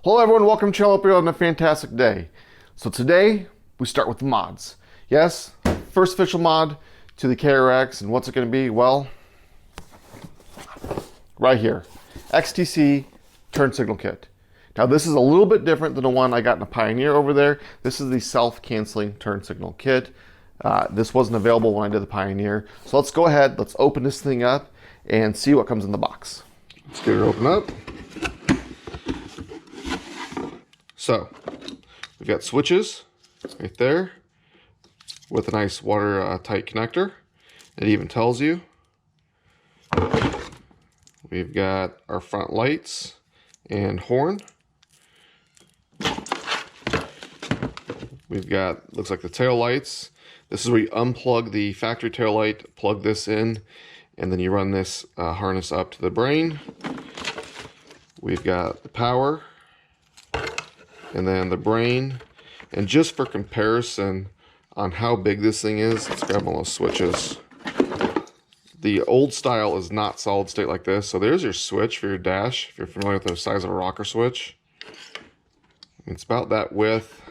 Hello everyone, welcome to the channel. Hope you're having a fantastic day. So today, we start with the mods. Yes, first official mod to the KRX, and what's it going to be? Well, right here, XTC Turn Signal Kit. Now this is a little bit different than the one I got in the Pioneer over there. This is the self-canceling turn signal kit. This wasn't available when I did the Pioneer. So let's go ahead, let's open this thing up and see what comes in the box. Let's get it open up. So, we've got switches right there with a nice water-tight connector. It even tells you. We've got our front lights and horn. We've got, looks like the tail lights. This is where you unplug the factory tail light, plug this in, and then you run this harness up to the brain. We've got the power, and then the brain. And just for comparison on how big this thing is, let's grab one of those switches. The old style is not solid state like this. So there's your switch for your dash, if you're familiar with the size of a rocker switch. It's about that width,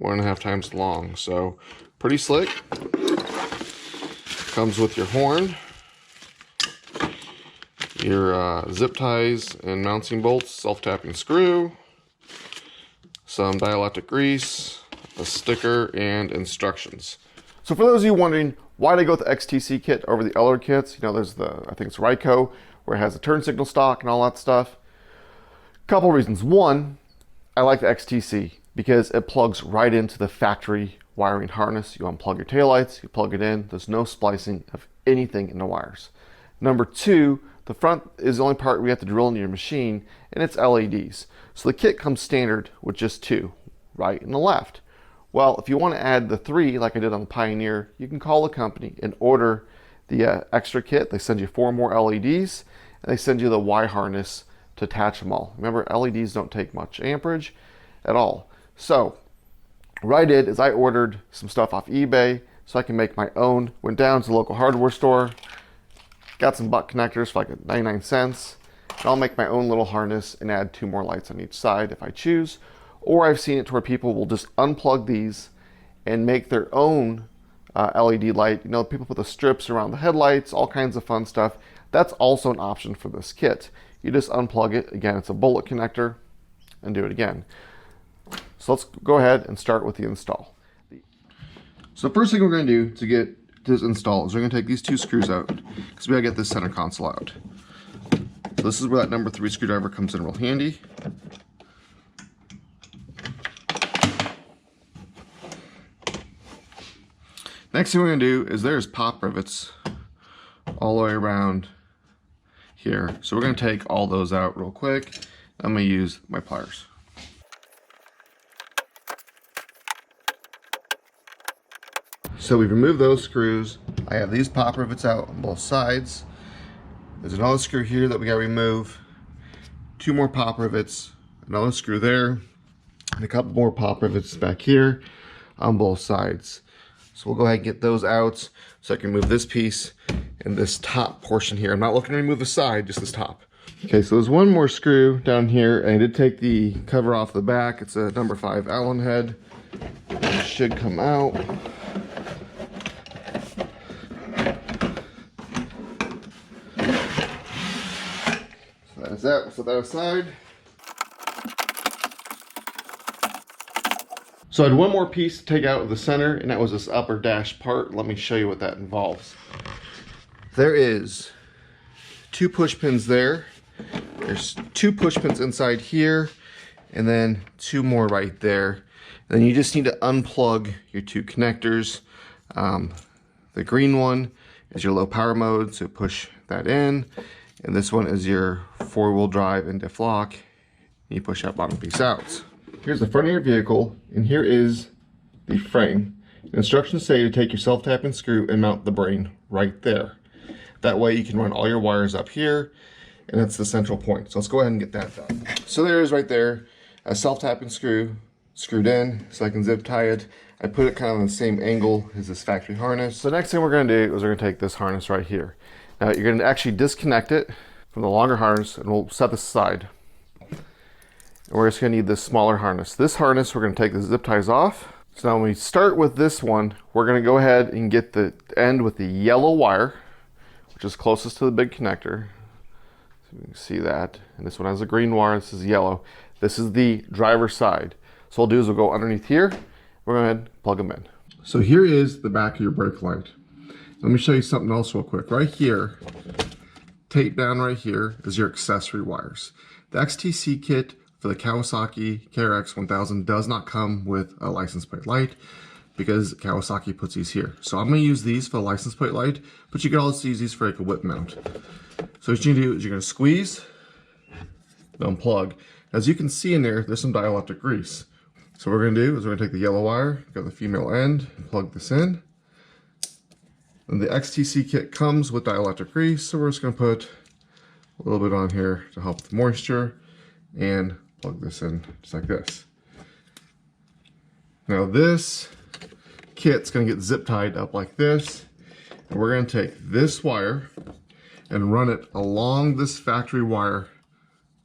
1.5 times long, so pretty slick. Comes with your horn, your zip ties and mounting bolts, self-tapping screw, some dielectric grease, a sticker, and instructions. So for those of you wondering why they go with the XTC kit over the other kits, you know, there's the, I think it's Ryco, where it has the turn signal stock and all that stuff. Couple reasons. One, I like the XTC because it plugs right into the factory wiring harness. You unplug your taillights, you plug it in. There's no splicing of anything in the wires. Number two, the front is the only part we have to drill into your machine, and it's LEDs. So the kit comes standard with just two, right and the left. Well, if you want to add the three, like I did on the Pioneer, you can call the company and order the extra kit. They send you 4 more LEDs, and they send you the Y harness to attach them all. Remember, LEDs don't take much amperage at all. So what I did is I ordered some stuff off eBay so I can make my own. Went down to the local hardware store, got some butt connectors for like 99 cents, and I'll make my own little harness and add 2 more lights on each side if I choose. Or I've seen it to where people will just unplug these and make their own LED light. You know, people put the strips around the headlights, all kinds of fun stuff. That's also an option for this kit. You just unplug it. Again, it's a bullet connector, and do it again. So let's go ahead and start with the install. So the first thing we're going to do to get this installed is we're going to take these 2 screws out because we got to get this center console out. So this is where that number 3 screwdriver comes in real handy. Next thing we're going to do is there's pop rivets all the way around here. So we're going to take all those out real quick. I'm going to use my pliers. So we've removed those screws. I have these pop rivets out on both sides. There's another screw here that we got to remove. 2 more pop rivets, another screw there, and a couple more pop rivets back here on both sides. So we'll go ahead and get those out so I can remove this piece and this top portion here. I'm not looking to remove the side, just this top. Okay, so there's one more screw down here, and I did take the cover off the back. It's a number 5 Allen head. It should come out. So that is that. We'll set that aside. So I had one more piece to take out of the center, and that was this upper dash part. Let me show you what that involves. There is 2 push pins there. There's 2 push pins inside here, and then 2 more right there. And then you just need to unplug your 2 connectors. The green one is your low power mode, so push that in. And this one is your 4-wheel drive and diff lock. And you push that bottom piece out. Here's the front of your vehicle, and here is the frame. The instructions say to take your self-tapping screw and mount the brain right there. That way you can run all your wires up here, and that's the central point. So let's go ahead and get that done. So there it is right there, a self-tapping screw screwed in so I can zip tie it. I put it kind of on the same angle as this factory harness. So the next thing we're going to do is we're going to take this harness right here. Now you're going to actually disconnect it from the longer harness, and we'll set this aside. And we're just gonna need this smaller harness. This harness, we're gonna take the zip ties off. So now when we start with this one, we're gonna go ahead and get the end with the yellow wire, which is closest to the big connector. So you can see that. And this one has a green wire, this is yellow. This is the driver's side. So what we'll do is we'll go underneath here, we're gonna go ahead and plug them in. So here is the back of your brake light. Let me show you something else real quick. Right here, taped down right here is your accessory wires. The XTC kit for the Kawasaki KRX 1000 does not come with a license plate light because Kawasaki puts these here. So I'm going to use these for the license plate light, but you can also use these for like a whip mount. So what you're going to do is you're going to squeeze, unplug. As you can see in there, there's some dielectric grease. So what we're going to do is we're going to take the yellow wire, go to the female end, and plug this in. And the XTC kit comes with dielectric grease, so we're just going to put a little bit on here to help with moisture and plug this in just like this. Now this kit's going to get zip tied up like this, and we're going to take this wire and run it along this factory wire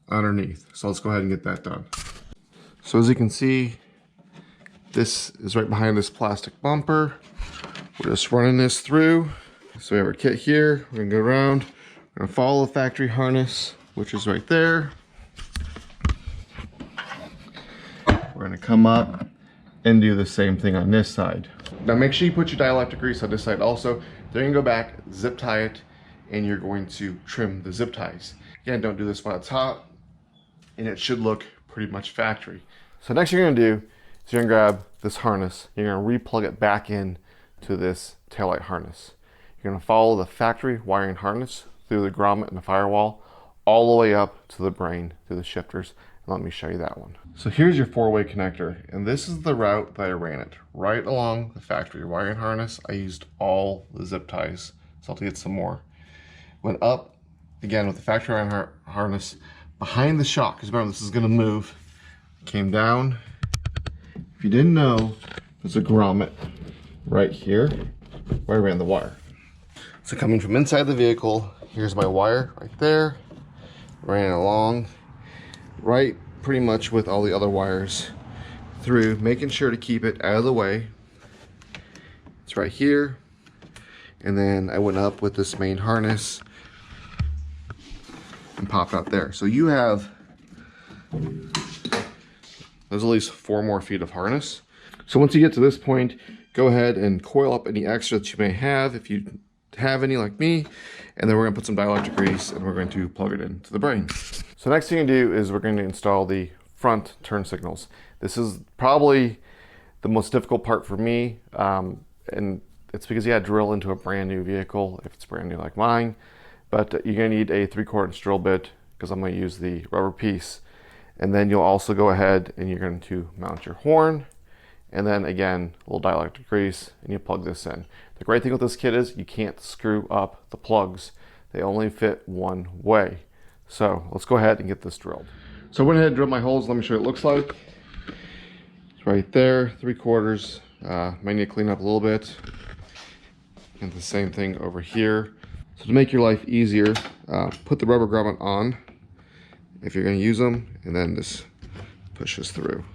underneath. So let's go ahead and get that done. So as you can see, this is right behind this plastic bumper. We're just running this through. So we have our kit here. We're going to go around. We're going to follow the factory harness, which is right there. We're going to come up and do the same thing on this side. Now make sure you put your dielectric grease on this side also. Then you're going to go back, zip tie it, and you're going to trim the zip ties. Again, don't do this by the top, and it should look pretty much factory. So next you're going to do is you're going to grab this harness. You're going to re-plug it back in to this taillight harness. You're going to follow the factory wiring harness through the grommet and the firewall all the way up to the brain through the shifters. And let me show you that one. So here's your 4-way connector, and this is the route that I ran it. Right along the factory wiring harness, I used all the zip ties. So I'll have to get some more. Went up, again with the factory wiring harness, behind the shock, because remember this is going to move. Came down. If you didn't know, there's a grommet right here where I ran the wire. So coming from inside the vehicle, here's my wire right there. Ran it along, right pretty much with all the other wires through, making sure to keep it out of the way. It's right here. And then I went up with this main harness and popped out there. So you have, there's at least 4 more feet of harness. So once you get to this point, go ahead and coil up any extra that you may have, if you have any like me, and then we're gonna put some dielectric grease and we're going to plug it into the brain. So next thing you do is we're going to install the front turn signals. This is probably the most difficult part for me, and it's because you had to drill into a brand new vehicle if it's brand new like mine. But you're going to need a 3/4 inch drill bit because I'm going to use the rubber piece. And then you'll also go ahead and you're going to mount your horn. And then again, a little dielectric grease, and you plug this in. The great thing with this kit is you can't screw up the plugs. They only fit one way. So let's go ahead and get this drilled. So I went ahead and drilled my holes. Let me show you what it looks like. It's right there, 3/4. Might need to clean up a little bit. And the same thing over here. So to make your life easier, put the rubber grommet on if you're going to use them, and then just push this through.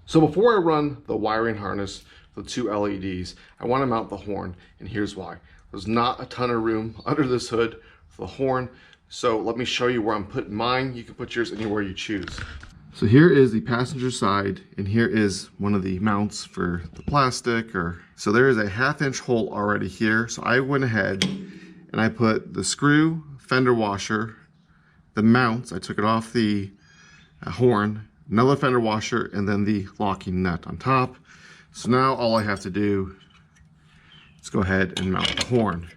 So before I run the wiring harness for the 2 LEDs, I want to mount the horn, and here's why. There's not a ton of room under this hood for the horn, so let me show you where I'm putting mine. You can put yours anywhere you choose. So here is the passenger side, and here is one of the mounts for the plastic. So there is a 1/2 inch hole already here. So I went ahead and I put the screw, fender washer, the mounts, I took it off the horn, another fender washer, and then the locking nut on top. So now all I have to do is go ahead and mount the horn.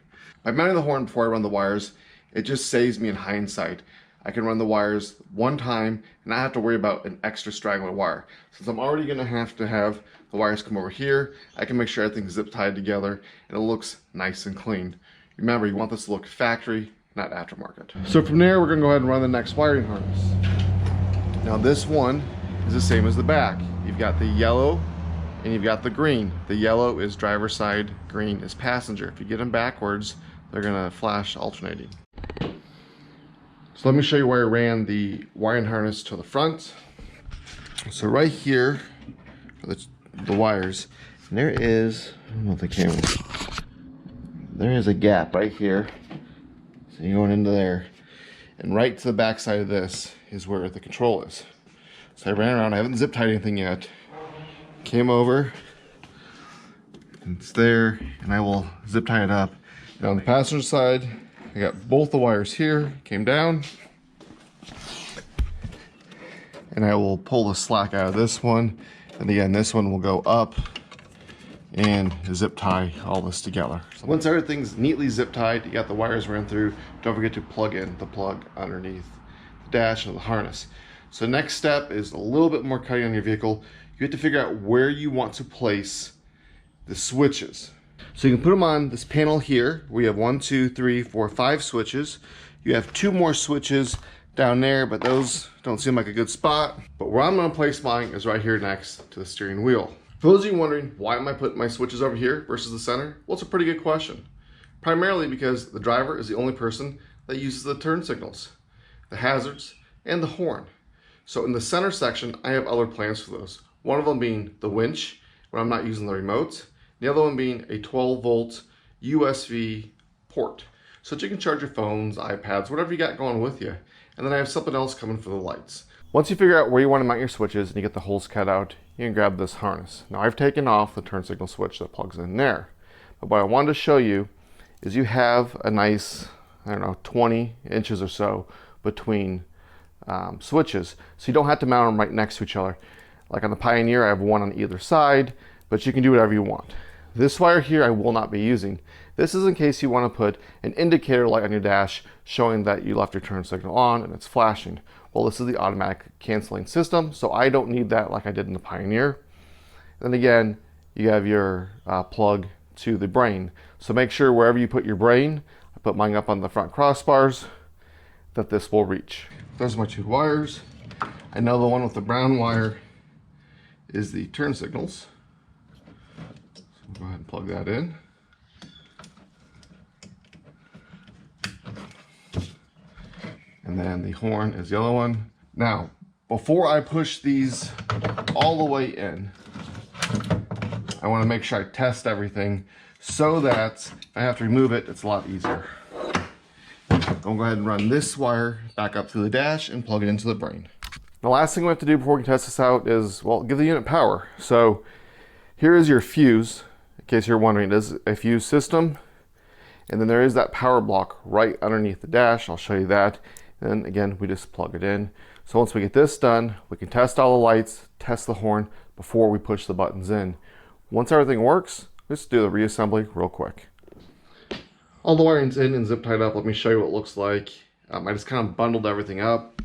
By mounting the horn before I run the wires, it just saves me in hindsight. I can run the wires one time and not have to worry about an extra straggler wire. Since I'm already going to have the wires come over here, I can make sure everything's zip tied together and it looks nice and clean. Remember, you want this to look factory, not aftermarket. So from there, we're going to go ahead and run the next wiring harness. Now this one is the same as the back. You've got the yellow and you've got the green. The yellow is driver's side, green is passenger. If you get them backwards, they're going to flash alternating. So let me show you where I ran the wiring harness to the front. So right here are the wires, and there is, I don't know if the camera, there is a gap right here. So you're going into there, and right to the back side of this is where the control is. So I ran around, I haven't zip tied anything yet. Came over, and it's there, and I will zip tie it up. And on the passenger side, I got both the wires here, came down, and I will pull the slack out of this one, and again this one will go up and zip tie all this together. So once everything's neatly zip tied, you got the wires ran through, don't forget to plug in the plug underneath the dash and the harness. So next step is a little bit more cutting on your vehicle. You have to figure out where you want to place the switches. So you can put them on this panel here. We have 1, 2, 3, 4, 5 switches. You have 2 more switches down there, but those don't seem like a good spot. But where I'm gonna place mine is right here next to the steering wheel. For those of you wondering, why am I putting my switches over here versus the center? Well, it's a pretty good question. Primarily because the driver is the only person that uses the turn signals, the hazards, and the horn. So in the center section, I have other plans for those. One of them being the winch, when I'm not using the remote. The other one being a 12-volt USB port, so that you can charge your phones, iPads, whatever you got going with you. And then I have something else coming for the lights. Once you figure out where you want to mount your switches and you get the holes cut out, you can grab this harness. Now I've taken off the turn signal switch that plugs in there. But what I wanted to show you is you have a nice, I don't know, 20 inches or so between switches. So you don't have to mount them right next to each other. Like on the Pioneer, I have one on either side, but you can do whatever you want. This wire here I will not be using. This is in case you want to put an indicator light on your dash showing that you left your turn signal on and it's flashing. Well, this is the automatic canceling system, so I don't need that like I did in the Pioneer. Then again, you have your plug to the brain. So make sure wherever you put your brain, I put mine up on the front crossbars, that this will reach. Those are my 2 wires. I know the one with the brown wire is the turn signals. So we'll go ahead and plug that in. And then the horn is the other one. Now, before I push these all the way in, I want to make sure I test everything so that if I have to remove it, it's a lot easier. I'll go ahead and run this wire back up through the dash and plug it into the brain. The last thing we have to do before we can test this out is, well, give the unit power. So here is your fuse, in case you're wondering. It is a fuse system. And then there is that power block right underneath the dash. I'll show you that. And again, we just plug it in. So once we get this done, we can test all the lights, test the horn before we push the buttons in. Once everything works, let's do the reassembly real quick. All the wiring's in and zip tied up. Let me show you what it looks like. I just kind of bundled everything up.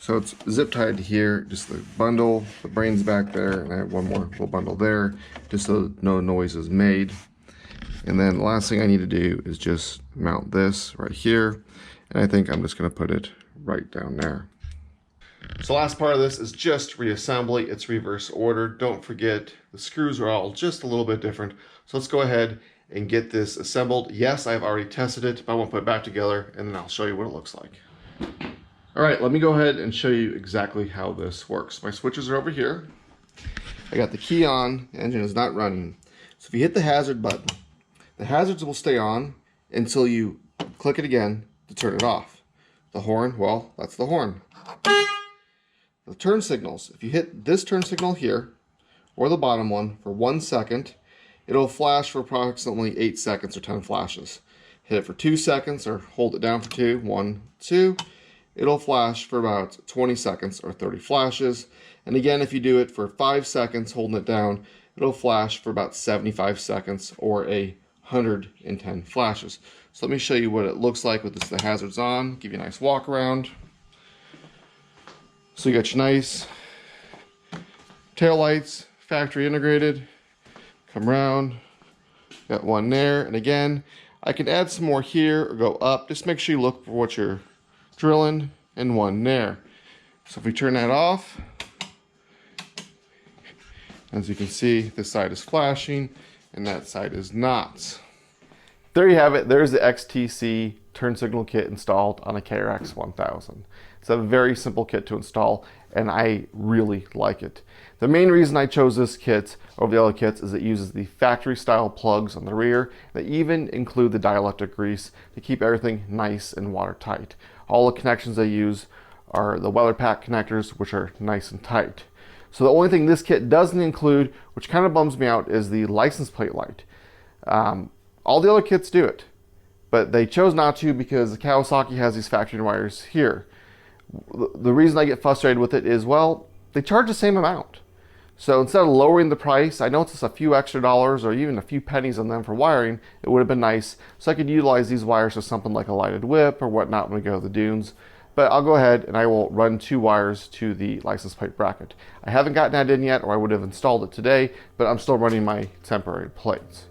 So it's zip tied to here, just the bundle, the brain's back there, and I have one more little bundle there, just so no noise is made. And then the last thing I need to do is just mount this right here, and I think I'm just going to put it right down there. So last part of this is just reassembly. It's reverse order. Don't forget the screws are all just a little bit different. So let's go ahead and get this assembled. Yes, I've already tested it, but I want to put it back together, and then I'll show you what it looks like. All right, let me go ahead and show you exactly how this works. My switches are over here. I got the key on, the engine is not running. So if you hit the hazard button, the hazards will stay on until you click it again to turn it off. The horn, well, that's the horn. The turn signals, if you hit this turn signal here, or the bottom one, for 1 second, it'll flash for approximately 8 seconds or 10 flashes. Hit it for 2 seconds or hold it down for 2, 1, 2. It'll flash for about 20 seconds or 30 flashes. And again, if you do it for 5 seconds holding it down, it'll flash for about 75 seconds or 110 flashes. So let me show you what it looks like with the hazards on, give you a nice walk around. So you got your nice tail lights, factory integrated. Come around, got one there, and again, I can add some more here or go up. Just make sure you look for what you're drilling, and one there. So if we turn that off, as you can see, this side is flashing and that side is not. There you have it. There's the XTC Turn Signal kit installed on a KRX 1000. It's a very simple kit to install, and I really like it. The main reason I chose this kit over the other kits is it uses the factory style plugs on the rear. They even include the dielectric grease to keep everything nice and watertight. All the connections they use are the weather pack connectors, which are nice and tight. So the only thing this kit doesn't include, which kind of bums me out, is the license plate light. All the other kits do it, but they chose not to because the Kawasaki has these factory wires here. The reason I get frustrated with it is, well, they charge the same amount. So instead of lowering the price, I know it's just a few extra dollars or even a few pennies on them for wiring, it would have been nice so I could utilize these wires for something like a lighted whip or whatnot when we go to the dunes. But I'll go ahead and I will run 2 wires to the license plate bracket. I haven't gotten that in yet, or I would have installed it today, but I'm still running my temporary plates.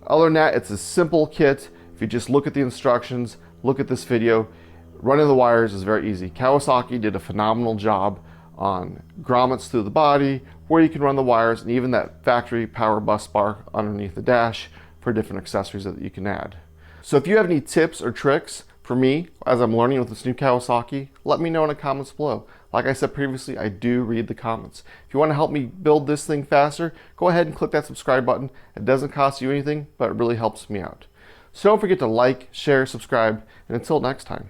Other than that, it's a simple kit. If you just look at the instructions, look at this video, running the wires is very easy. Kawasaki did a phenomenal job on grommets through the body, where you can run the wires, and even that factory power bus bar underneath the dash for different accessories that you can add. So if you have any tips or tricks for me as I'm learning with this new Kawasaki, let me know in the comments below. Like I said previously, I do read the comments. If you want to help me build this thing faster, go ahead and click that subscribe button. It doesn't cost you anything, but it really helps me out. So don't forget to like, share, subscribe, and until next time.